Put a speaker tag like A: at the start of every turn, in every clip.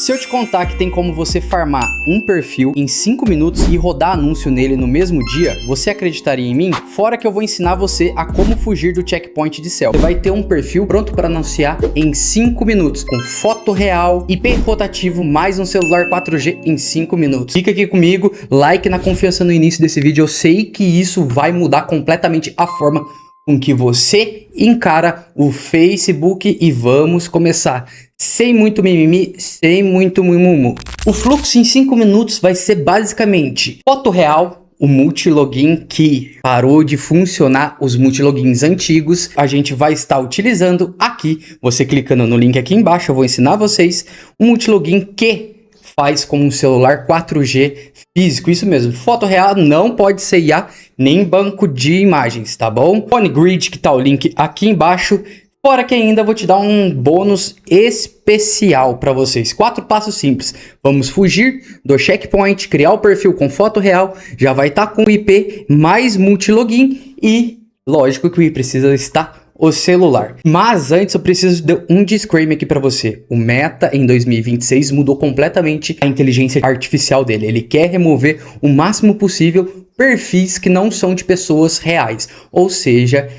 A: Se eu te contar que tem como você farmar um perfil em 5 minutos e rodar anúncio nele no mesmo dia, você acreditaria em mim? Fora que eu vou ensinar você a como fugir do checkpoint de céu. Você vai ter um perfil pronto para anunciar em 5 minutos, com foto real, IP rotativo, mais um celular 4G em 5 minutos. Fica aqui comigo, like na confiança no início desse vídeo, eu sei que isso vai mudar completamente a forma com que você encara o Facebook e vamos começar. Sem muito mimimi, sem muito mumumu. O fluxo em 5 minutos vai ser basicamente foto real, o multilogin que parou de funcionar, os multilogins antigos, a gente vai estar utilizando aqui. Você clicando no link aqui embaixo, eu vou ensinar vocês um multilogin que faz com um celular 4G físico, isso mesmo, foto real, não pode ser IA, nem banco de imagens, tá bom? PhoneGrid, que tá o link aqui embaixo. Fora que ainda vou te dar um bônus especial para vocês. 4 passos simples. Vamos fugir do checkpoint, criar o perfil com foto real, já vai estar com IP mais multilogin e, lógico que precisa estar o celular. Mas antes eu preciso de um disclaimer aqui para você. O Meta em 2026 mudou completamente a inteligência artificial dele. Ele quer remover o máximo possível perfis que não são de pessoas reais. Ou seja,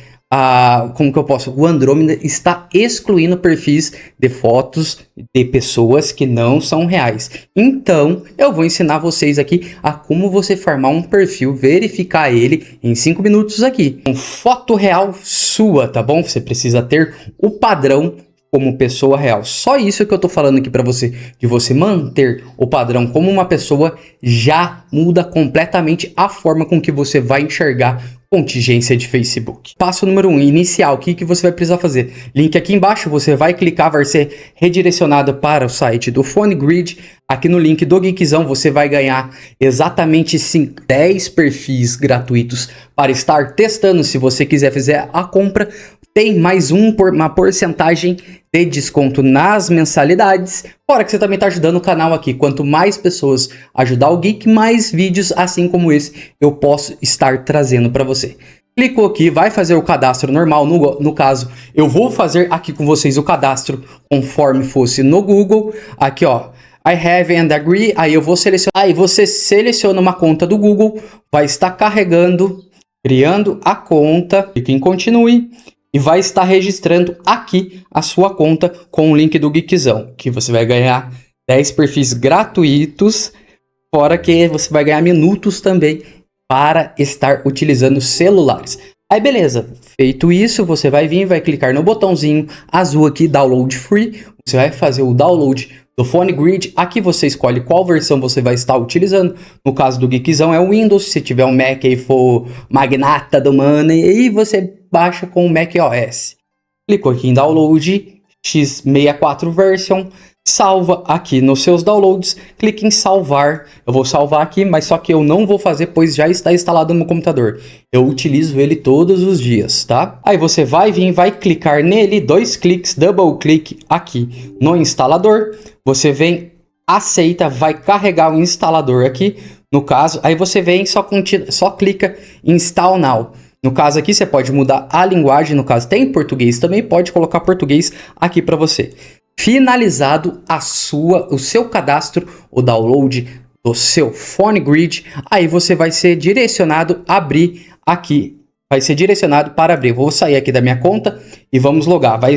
A: como que eu posso? O Andrômeda está excluindo perfis de fotos de pessoas que não são reais. Então, eu vou ensinar vocês aqui a como você farmar um perfil, verificar ele em 5 minutos aqui. Com foto real sua, tá bom? Você precisa ter o padrão como pessoa real. Só isso que eu tô falando aqui para você, de você manter o padrão como uma pessoa, já muda completamente a forma com que você vai enxergar contingência de Facebook. Passo número 1, inicial. O que você vai precisar fazer? Link aqui embaixo, você vai clicar, vai ser redirecionado para o site do PhoneGrid. Aqui no link do Geekzão você vai ganhar exatamente 10 perfis gratuitos para estar testando. Se você quiser fazer a compra, tem mais uma porcentagem de desconto nas mensalidades. Fora que você também está ajudando o canal aqui. Quanto mais pessoas ajudar o Geek, mais vídeos assim como esse eu posso estar trazendo para você. Clicou aqui, vai fazer o cadastro normal. No caso, eu vou fazer aqui com vocês o cadastro conforme fosse no Google. Aqui, ó. I have and agree. Aí eu vou selecionar. Aí você seleciona uma conta do Google. Vai estar carregando, criando a conta. Clique em continue. E vai estar registrando aqui a sua conta com o link do Geekzão, que você vai ganhar 10 perfis gratuitos, fora que você vai ganhar minutos também para estar utilizando celulares. Aí beleza, feito isso, você vai vir, vai clicar no botãozinho azul aqui, Download Free, você vai fazer o download do PhoneGrid. Aqui você escolhe qual versão você vai estar utilizando. No caso do Geekzão é o Windows. Se tiver um Mac e for magnata do money, aí você baixa com o Mac OS. Clicou aqui em Download x64 version. Salva aqui nos seus downloads. Clique em salvar. Eu vou salvar aqui, mas só que eu não vou fazer, pois já está instalado no meu computador. Eu utilizo ele todos os dias, tá? Aí você vai vir, vai clicar nele, 2 cliques, double clique aqui no instalador. Você vem, aceita, vai carregar o instalador aqui, no caso. Aí você vem, só clica em Install Now. No caso aqui você pode mudar a linguagem, no caso tem português também, pode colocar português aqui para você. Finalizado o seu cadastro, o download do seu PhoneGrid, aí você vai ser direcionado a abrir aqui, vai ser direcionado para abrir. Vou sair aqui da minha conta e vamos logar, vai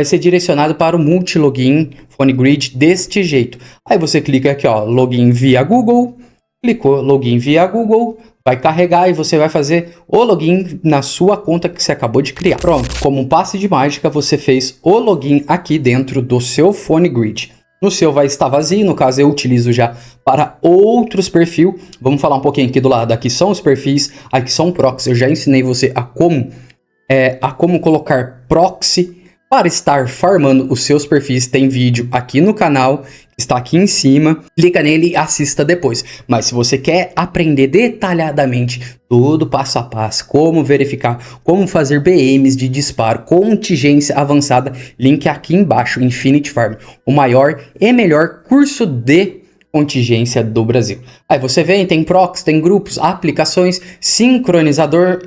A: ser direcionado para o multilogin PhoneGrid deste jeito. Aí você clica aqui, ó, login via Google, clicou login via Google, vai carregar e você vai fazer o login na sua conta que você acabou de criar. Pronto, como um passe de mágica, você fez o login aqui dentro do seu PhoneGrid. No seu vai estar vazio, no caso eu utilizo já para outros perfis. Vamos falar um pouquinho aqui do lado. Aqui são os perfis, aqui são proxy. Eu já ensinei você a como colocar proxy para estar farmando os seus perfis. Tem vídeo aqui no canal, está aqui em cima, clica nele e assista depois. Mas se você quer aprender detalhadamente todo passo a passo, como verificar, como fazer BMs de disparo, contingência avançada, link aqui embaixo, Infinity Farm, o maior e melhor curso de contingência do Brasil. Aí você vem, tem proxy, tem grupos, aplicações, sincronizador,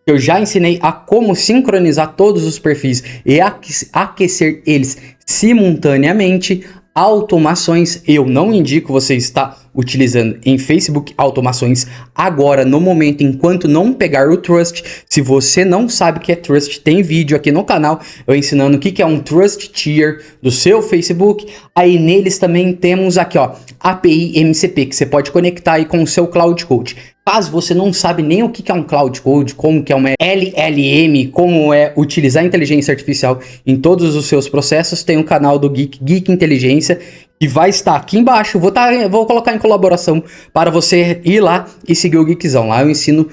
A: Eu já ensinei a como sincronizar todos os perfis e aquecer eles simultaneamente. Automações, eu não indico você estar utilizando em Facebook automações agora, no momento, enquanto não pegar o Trust. Se você não sabe o que é Trust, tem vídeo aqui no canal eu ensinando o que é um Trust Tier do seu Facebook. Aí neles também temos aqui, ó, API MCP, que você pode conectar aí com o seu Cloud Code. Caso você não sabe nem o que é um Cloud Code, como que é uma LLM, como é utilizar inteligência artificial em todos os seus processos, tem o canal do Geek Inteligência, que vai estar aqui embaixo. Vou colocar em colaboração para você ir lá e seguir o Geekzão. Lá eu ensino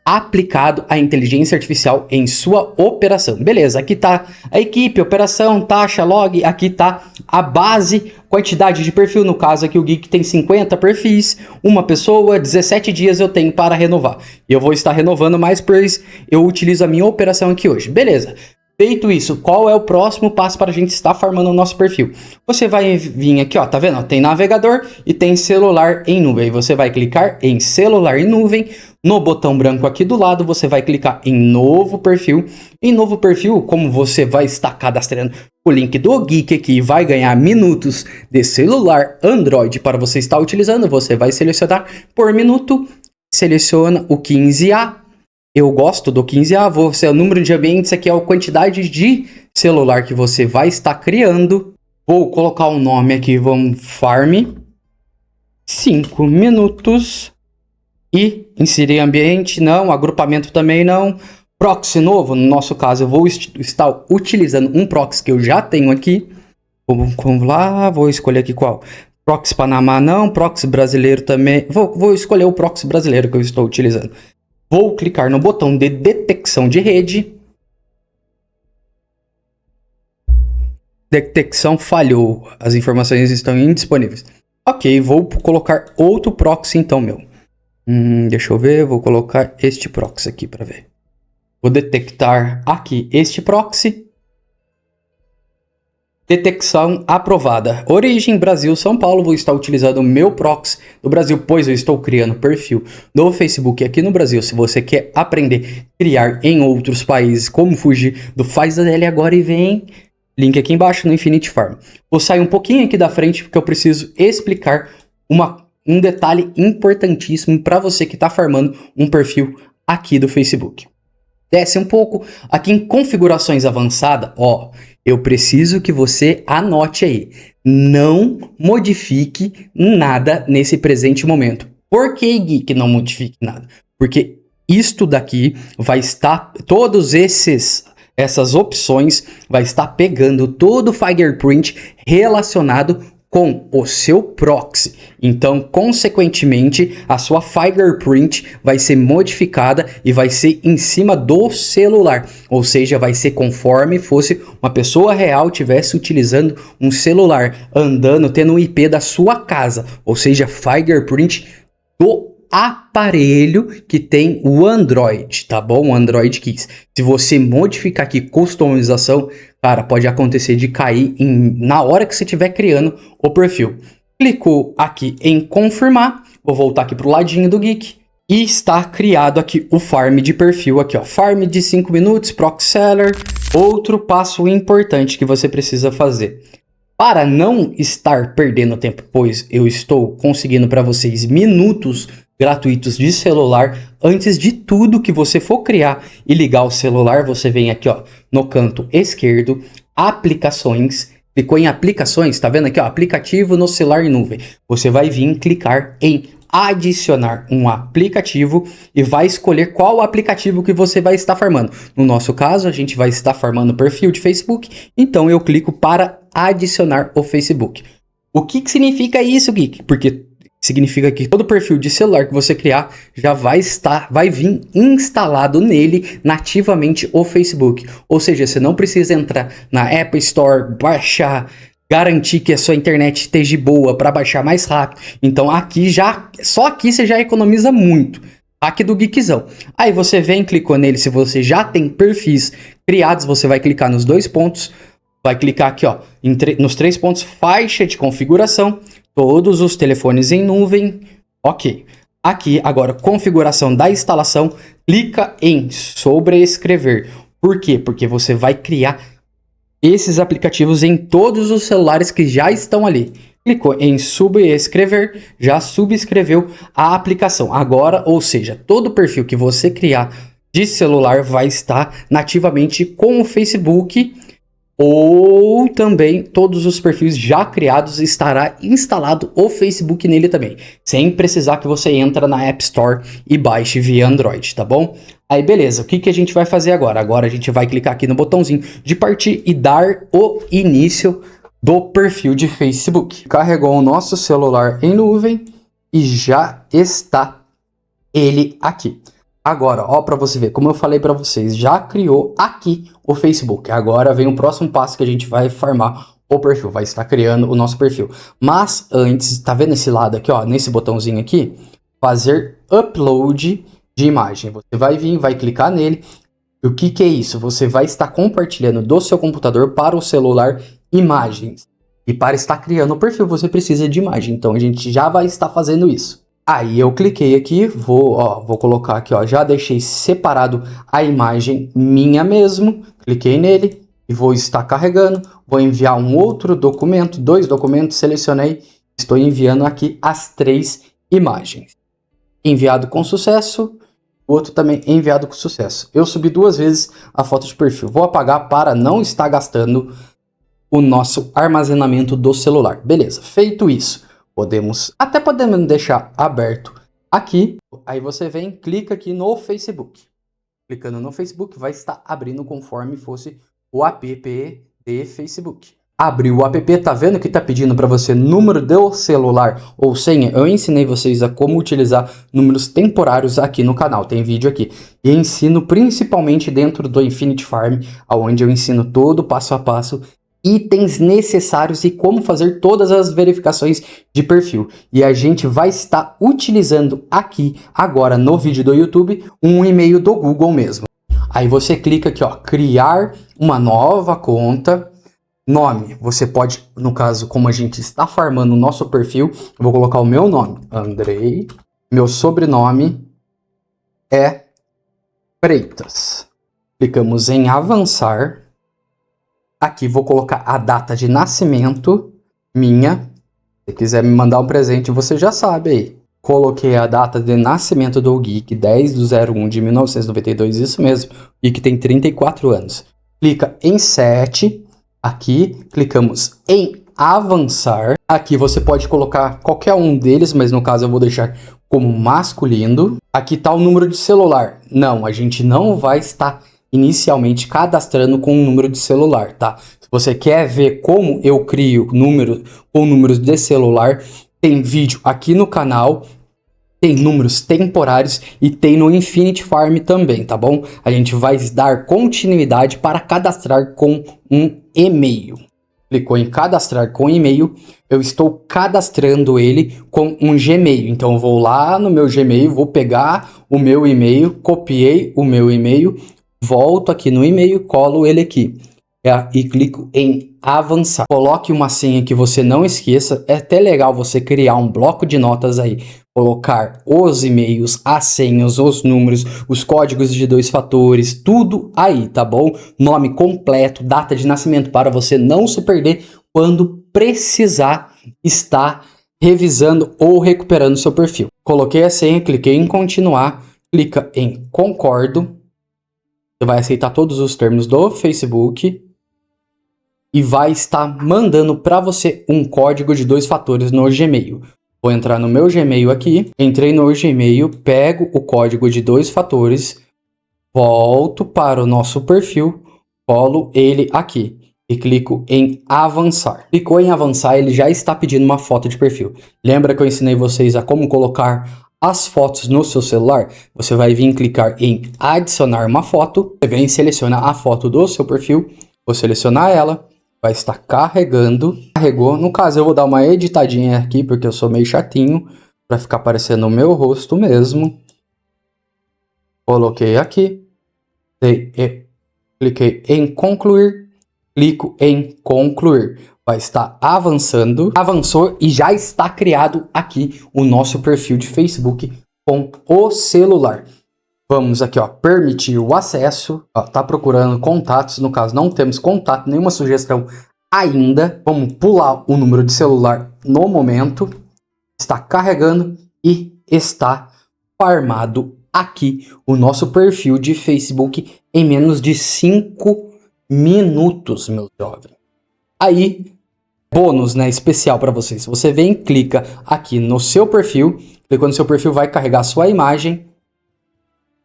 A: aplicado a inteligência artificial em sua operação. Beleza, aqui tá a equipe, operação, taxa, log, aqui tá a base, quantidade de perfil. No caso aqui o Geek tem 50 perfis, uma pessoa, 17 dias eu tenho para renovar. E eu vou estar renovando mais, pois eu utilizo a minha operação aqui hoje. Beleza. Feito isso, qual é o próximo passo para a gente estar farmando o nosso perfil? Você vai vir aqui, ó, tá vendo? Tem navegador e tem celular em nuvem. Você vai clicar em celular em nuvem. No botão branco aqui do lado, você vai clicar em novo perfil. Em novo perfil, como você vai estar cadastrando o link do Geek aqui e vai ganhar minutos de celular Android para você estar utilizando, você vai selecionar por minuto, seleciona o 15A. Eu gosto do 15A, vou ser o número de ambientes, aqui é a quantidade de celular que você vai estar criando. Vou colocar um nome aqui, vamos farm 5 minutos e inserir ambiente, não, agrupamento também não. Proxy novo, no nosso caso eu vou estar utilizando um proxy que eu já tenho aqui. Vamos lá, vou escolher aqui qual. Proxy Panamá não, proxy brasileiro também, vou escolher o proxy brasileiro que eu estou utilizando. Vou clicar no botão de detecção de rede. Detecção falhou. As informações estão indisponíveis. Ok, vou colocar outro proxy então, meu. Deixa eu ver, vou colocar este proxy aqui para ver. Vou detectar aqui este proxy. Detecção aprovada. Origem Brasil, São Paulo. Vou estar utilizando o meu proxy do Brasil, pois eu estou criando perfil no Facebook aqui no Brasil. Se você quer aprender a criar em outros países, como fugir do faz a dele agora e vem, link aqui embaixo no Infinity Farm. Vou sair um pouquinho aqui da frente porque eu preciso explicar um detalhe importantíssimo para você que está farmando um perfil aqui do Facebook. Desce um pouco, aqui em configurações avançadas, ó, eu preciso que você anote aí, não modifique nada nesse presente momento. Por que, Geek, não modifique nada? Porque isto daqui vai estar, essas opções vai estar pegando todo o fingerprint relacionado com o seu proxy. Então, consequentemente, a sua fingerprint vai ser modificada e vai ser em cima do celular. Ou seja, vai ser conforme fosse uma pessoa real tivesse utilizando um celular, andando, tendo um IP da sua casa. Ou seja, fingerprint do aparelho que tem o Android, tá bom? O Android Keys. Se você modificar aqui customização, cara, pode acontecer de cair na hora que você estiver criando o perfil. Clicou aqui em confirmar, vou voltar aqui pro ladinho do Geek e está criado aqui o farm de perfil aqui, ó, farm de 5 minutos, proxy seller. Outro passo importante que você precisa fazer. Para não estar perdendo tempo, pois eu estou conseguindo para vocês minutos gratuitos de celular. Antes de tudo que você for criar e ligar o celular, você vem aqui, ó, no canto esquerdo, aplicações, clicou em aplicações, tá vendo aqui, ó, aplicativo no celular em nuvem. Você vai vir clicar em adicionar um aplicativo e vai escolher qual aplicativo que você vai estar farmando. No nosso caso, a gente vai estar farmando o perfil de Facebook, então eu clico para adicionar o Facebook. O que significa isso, Geek? Porque significa que todo perfil de celular que você criar já vai vir instalado nele nativamente o Facebook. Ou seja, você não precisa entrar na App Store, baixar, garantir que a sua internet esteja boa para baixar mais rápido. Então aqui só aqui você já economiza muito. Aqui do Geekzão. Aí você vem, clicou nele, se você já tem perfis criados, você vai clicar nos dois pontos, vai clicar aqui, ó, nos 3 pontos, faixa de configuração, todos os telefones em nuvem, ok. Aqui, agora, configuração da instalação, clica em sobrescrever. Por quê? Porque você vai criar esses aplicativos em todos os celulares que já estão ali. Clicou em subscrever, já subscreveu a aplicação. Agora, ou seja, todo perfil que você criar de celular vai estar nativamente com o Facebook, ou também todos os perfis já criados estará instalado o Facebook nele também, sem precisar que você entre na App Store e baixe via Android, tá bom? Aí beleza, o que a gente vai fazer agora? Agora a gente vai clicar aqui no botãozinho de partir e dar o início do perfil de Facebook. Carregou o nosso celular em nuvem e já está ele aqui. Agora, ó, para você ver, como eu falei para vocês, já criou aqui o Facebook. Agora vem o próximo passo que a gente vai farmar o perfil, vai estar criando o nosso perfil. Mas antes, tá vendo esse lado aqui, ó, nesse botãozinho aqui? Fazer upload de imagem. Você vai vir, vai clicar nele. E o que é isso? Você vai estar compartilhando do seu computador para o celular imagens. E para estar criando o perfil, você precisa de imagem. Então a gente já vai estar fazendo isso. Aí eu cliquei aqui, vou colocar aqui, ó, já deixei separado a imagem minha mesmo, cliquei nele e vou estar carregando, vou enviar um outro documento, 2 documentos, selecionei, estou enviando aqui as 3 imagens. Enviado com sucesso, o outro também enviado com sucesso. Eu subi 2 vezes a foto de perfil, vou apagar para não estar gastando o nosso armazenamento do celular. Beleza, feito isso. Podemos deixar aberto aqui. Aí você vem, clica aqui no Facebook. Clicando no Facebook, vai estar abrindo conforme fosse o app de Facebook. Abriu o app, tá vendo que tá pedindo para você número do celular ou senha? Eu ensinei vocês a como utilizar números temporários aqui no canal, tem vídeo aqui. E ensino principalmente dentro do Infinity Farm, onde eu ensino todo passo a passo, itens necessários e como fazer todas as verificações de perfil. E a gente vai estar utilizando aqui, agora no vídeo do YouTube, um e-mail do Google mesmo. Aí você clica aqui, ó, criar uma nova conta. Nome, você pode, no caso, como a gente está farmando o nosso perfil, eu vou colocar o meu nome, Andrei. Meu sobrenome é Freitas. Clicamos em avançar. Aqui vou colocar a data de nascimento minha. Se quiser me mandar um presente, você já sabe aí. Coloquei a data de nascimento do Geek, 10/01 de 1992, isso mesmo. O Geek tem 34 anos. Clica em 7. Aqui, clicamos em avançar. Aqui você pode colocar qualquer um deles, mas no caso eu vou deixar como masculino. Aqui está o número de celular. Não, a gente não vai estar inicialmente cadastrando com um número de celular, tá? Se você quer ver como eu crio número com números de celular, tem vídeo aqui no canal, tem números temporários e tem no Infinity Farm também, tá bom? A gente vai dar continuidade para cadastrar com um e-mail. Clicou em cadastrar com e-mail, eu estou cadastrando ele com um Gmail. Então eu vou lá no meu Gmail, vou pegar o meu e-mail, copiei o meu e-mail, volto aqui no e-mail, colo ele aqui e clico em avançar. Coloque uma senha que você não esqueça. É até legal você criar um bloco de notas aí, colocar os e-mails, as senhas, os números, os códigos de 2 fatores, tudo aí, tá bom? Nome completo, data de nascimento, para você não se perder quando precisar estar revisando ou recuperando seu perfil. Coloquei a senha, cliquei em continuar, clica em concordo. Você vai aceitar todos os termos do Facebook e vai estar mandando para você um código de 2 fatores no Gmail. Vou entrar no meu Gmail aqui, entrei no Gmail, pego o código de 2 fatores, volto para o nosso perfil, colo ele aqui e clico em avançar. Clicou em avançar, ele já está pedindo uma foto de perfil. Lembra que eu ensinei vocês a como colocar as fotos no seu celular? Você vai vir clicar em adicionar uma foto, você vem e seleciona a foto do seu perfil, vou selecionar ela, vai estar carregando, carregou, no caso eu vou dar uma editadinha aqui, porque eu sou meio chatinho, para ficar aparecendo o meu rosto mesmo, coloquei aqui, cliquei em concluir, clico em concluir. Vai estar avançando, avançou e já está criado aqui o nosso perfil de Facebook com o celular. Vamos aqui, ó, permitir o acesso. Ó, tá procurando contatos, no caso não temos contato, nenhuma sugestão ainda. Vamos pular o número de celular no momento. Está carregando e está farmado aqui o nosso perfil de Facebook em menos de 5 minutos, meu jovem. Aí, bônus, né, especial para vocês. Você vem, clica aqui no seu perfil, clicou no seu perfil, vai carregar a sua imagem,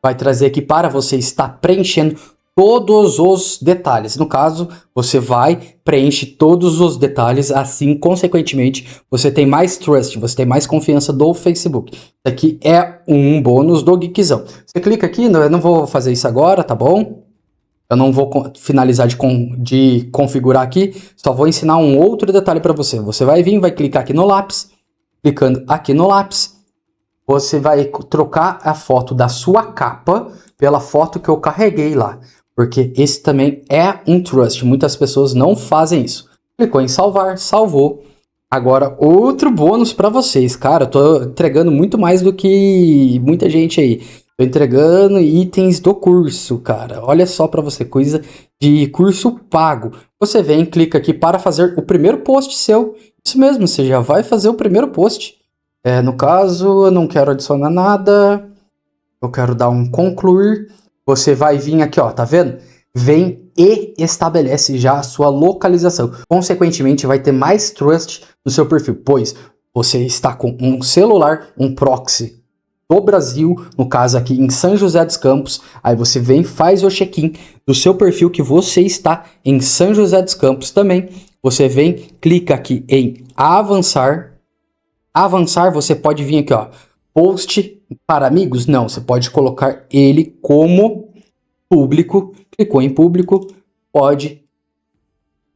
A: vai trazer aqui para você estar preenchendo todos os detalhes. No caso, você vai, preenche todos os detalhes, assim, consequentemente, você tem mais trust, você tem mais confiança do Facebook. Isso aqui é um bônus do Geekzão. Você clica aqui, eu não vou fazer isso agora, tá bom? Eu não vou finalizar de configurar aqui, só vou ensinar um outro detalhe para você. Você vai vir, vai clicar aqui no lápis, clicando aqui no lápis, você vai trocar a foto da sua capa pela foto que eu carreguei lá, porque esse também é um trust, muitas pessoas não fazem isso. Clicou em salvar, salvou. Agora, outro bônus para vocês, cara, eu tô entregando muito mais do que muita gente aí. Tô entregando itens do curso, cara. Olha só para você, coisa de curso pago. Você vem, clica aqui para fazer o primeiro post seu. Isso mesmo, você já vai fazer o primeiro post. No caso, eu não quero adicionar nada. Eu quero dar um concluir. Você vai vir aqui, ó, tá vendo? Vem e estabelece já a sua localização. Consequentemente, vai ter mais trust no seu perfil, pois você está com um celular, um proxy do Brasil, no caso aqui em São José dos Campos. Aí você vem, faz o check-in do seu perfil que você está em São José dos Campos também. Você vem, clica aqui em avançar. Avançar, você pode vir aqui, ó, post para amigos? Não, você pode colocar ele como público. Clicou em público, pode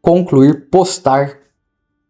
A: concluir, postar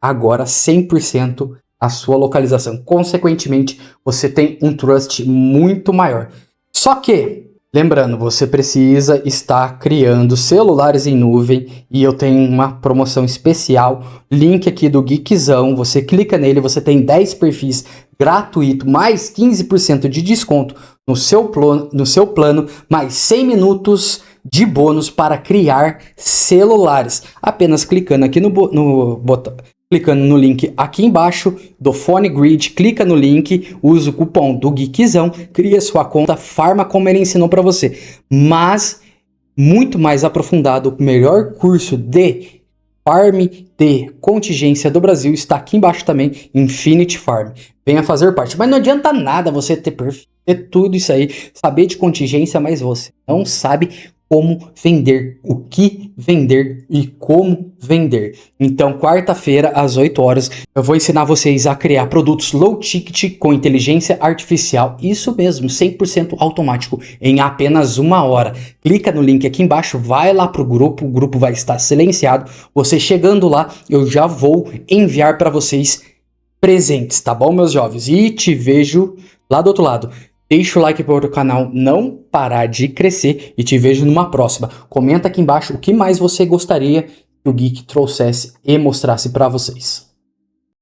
A: agora 100% a sua localização. Consequentemente, você tem um trust muito maior. Só que, lembrando, você precisa estar criando celulares em nuvem e eu tenho uma promoção especial, link aqui do Geekzão, você clica nele, você tem 10 perfis gratuito, mais 15% de desconto no seu plano, mais 100 minutos de bônus para criar celulares. Apenas clicando aqui no botão, clicando no link aqui embaixo do Phone Grid, clica no link, usa o cupom do Geekzão, cria sua conta, farma como ele ensinou para você. Mas, muito mais aprofundado, o melhor curso de farm de contingência do Brasil está aqui embaixo também, Infinity Farm. Venha fazer parte. Mas não adianta nada você ter perfil, ter tudo isso aí, saber de contingência, mas você não sabe como vender, o que vender e como vender. Então, quarta-feira, às 8 horas, eu vou ensinar vocês a criar produtos low ticket com inteligência artificial. Isso mesmo, 100% automático, em apenas 1 hora. Clica no link aqui embaixo, vai lá pro grupo, o grupo vai estar silenciado. Você chegando lá, eu já vou enviar para vocês presentes, tá bom, meus jovens? E te vejo lá do outro lado. Deixa o like para o canal não parar de crescer e te vejo numa próxima. Comenta aqui embaixo o que mais você gostaria que o Geek trouxesse e mostrasse para vocês.